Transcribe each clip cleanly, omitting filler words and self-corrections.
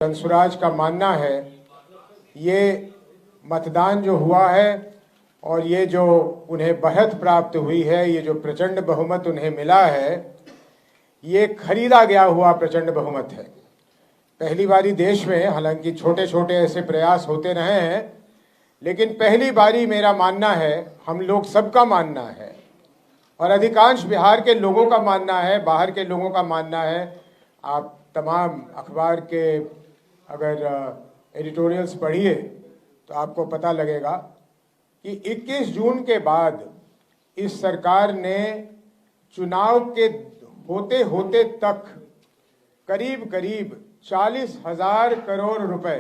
जनसुराज का मानना है ये मतदान जो हुआ है और ये जो उन्हें बढ़त प्राप्त हुई है, ये जो प्रचंड बहुमत उन्हें मिला है, ये खरीदा गया हुआ प्रचंड बहुमत है। पहली बारी देश में, हालांकि छोटे छोटे ऐसे प्रयास होते रहे हैं, लेकिन पहली बारी मेरा मानना है, हम लोग सबका मानना है और अधिकांश बिहार के लोगों का मानना है, बाहर के लोगों का मानना है। आप तमाम अखबार के अगर एडिटोरियल्स पढ़िए तो आपको पता लगेगा कि 21 जून के बाद इस सरकार ने चुनाव के होते होते तक करीब करीब 40,000 करोड़ रुपए,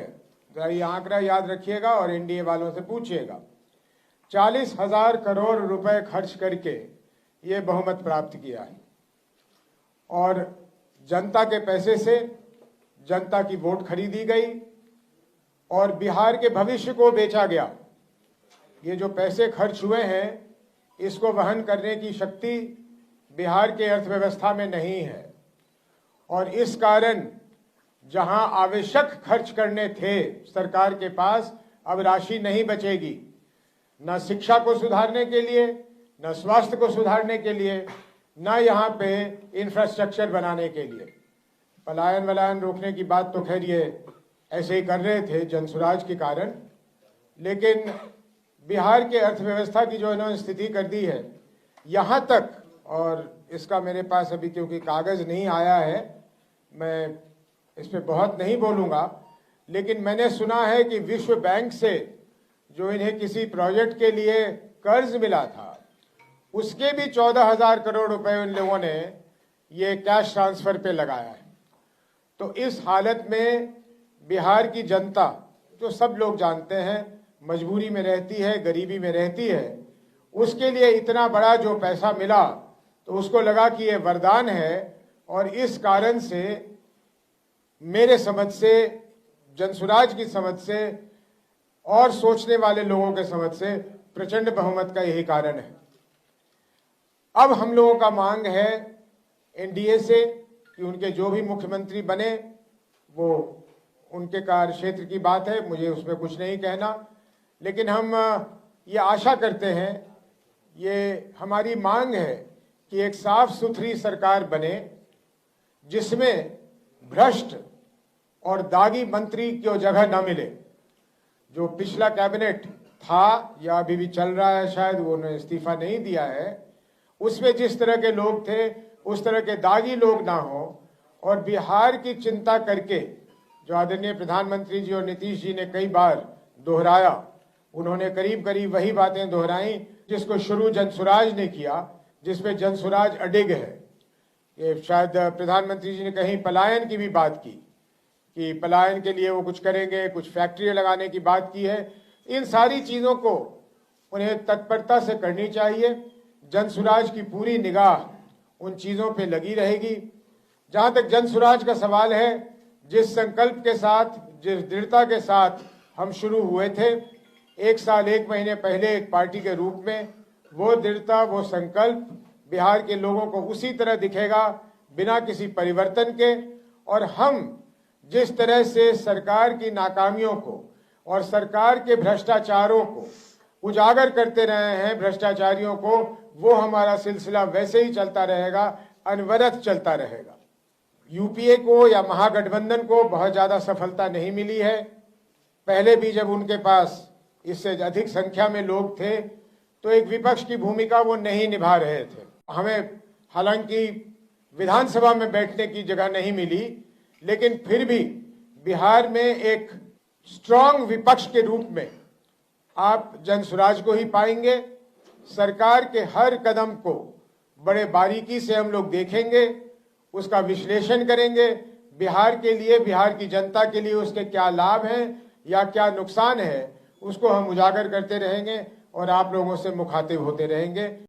जरा ये आंकड़ा याद रखिएगा और एनडीए वालों से पूछिएगा, 40,000 करोड़ रुपए खर्च करके ये बहुमत प्राप्त किया है और जनता के पैसे से जनता की वोट खरीदी गई और बिहार के भविष्य को बेचा गया। ये जो पैसे खर्च हुए हैं, इसको वहन करने की शक्ति बिहार के अर्थव्यवस्था में नहीं है और इस कारण जहां आवश्यक खर्च करने थे सरकार के पास, अब राशि नहीं बचेगी, न शिक्षा को सुधारने के लिए, न स्वास्थ्य को सुधारने के लिए, न यहाँ पे इंफ्रास्ट्रक्चर बनाने के लिए। पलायन वलायन रोकने की बात तो खैर ये ऐसे ही कर रहे थे जनसुराज के कारण, लेकिन बिहार के अर्थव्यवस्था की जो इन्होंने स्थिति कर दी है यहाँ तक, और इसका मेरे पास अभी क्योंकि कागज नहीं आया है, मैं इस पे बहुत नहीं बोलूँगा, लेकिन मैंने सुना है कि विश्व बैंक से जो इन्हें किसी प्रोजेक्ट के लिए कर्ज मिला था, उसके भी 14,000 करोड़ रुपए उन लोगों ने ये कैश ट्रांसफर पे लगाया है। तो इस हालत में बिहार की जनता, जो सब लोग जानते हैं, मजबूरी में रहती है, गरीबी में रहती है, उसके लिए इतना बड़ा जो पैसा मिला तो उसको लगा कि ये वरदान है और इस कारण से मेरे समझ से, जनसुराज की समझ से और सोचने वाले लोगों के समझ से प्रचंड बहुमत का यही कारण है। अब हम लोगों का मांग है एनडीए से कि उनके जो भी मुख्यमंत्री बने, वो उनके कार्य क्षेत्र की बात है, मुझे उसमें कुछ नहीं कहना, लेकिन हम ये आशा करते हैं, ये हमारी मांग है कि एक साफ सुथरी सरकार बने जिसमें भ्रष्ट और दागी मंत्री की जगह न मिले। जो पिछला कैबिनेट था या अभी भी चल रहा है, शायद वो उन्होंने इस्तीफा नहीं दिया है, उसमें जिस तरह के लोग थे उस तरह के दागी लोग ना हो और बिहार की चिंता करके, जो आदरणीय प्रधानमंत्री जी और नीतीश जी ने कई बार दोहराया, उन्होंने करीब करीब वही बातें दोहराई जिसको शुरू जनसुराज ने किया, जिसपे जनसुराज अडिग है। ये शायद प्रधानमंत्री जी ने कहीं पलायन की भी बात की कि पलायन के लिए वो कुछ करेंगे, कुछ फैक्ट्री लगाने की बात की है। इन सारी चीज़ों को उन्हें तत्परता से करनी चाहिए। जनसुराज की पूरी निगाह उन चीज़ों पे लगी रहेगी। जहाँ तक जनसुराज का सवाल है, जिस संकल्प के साथ, जिस दृढ़ता के साथ हम शुरू हुए थे 1 साल 1 महीने पहले एक पार्टी के रूप में, वो दृढ़ता, वो संकल्प बिहार के लोगों को उसी तरह दिखेगा, बिना किसी परिवर्तन के। और हम जिस तरह से सरकार की नाकामियों को और सरकार के भ्रष्टाचारों को उजागर करते रहे हैं, भ्रष्टाचारियों को, वो हमारा सिलसिला वैसे ही चलता रहेगा, अनवरत चलता रहेगा। यूपीए को या महागठबंधन को बहुत ज़्यादा सफलता नहीं मिली है। पहले भी जब उनके पास इससे अधिक संख्या में लोग थे तो एक विपक्ष की भूमिका वो नहीं निभा रहे थे। हमें हालांकि विधानसभा में बैठने की जगह नहीं मिली, लेकिन फिर भी बिहार में एक स्ट्रांग विपक्ष के रूप में आप जनसुराज को ही पाएंगे। सरकार के हर कदम को बड़े बारीकी से हम लोग देखेंगे, उसका विश्लेषण करेंगे, बिहार के लिए, बिहार की जनता के लिए उसके क्या लाभ हैं या क्या नुकसान है, उसको हम उजागर करते रहेंगे और आप लोगों से मुखातिब होते रहेंगे।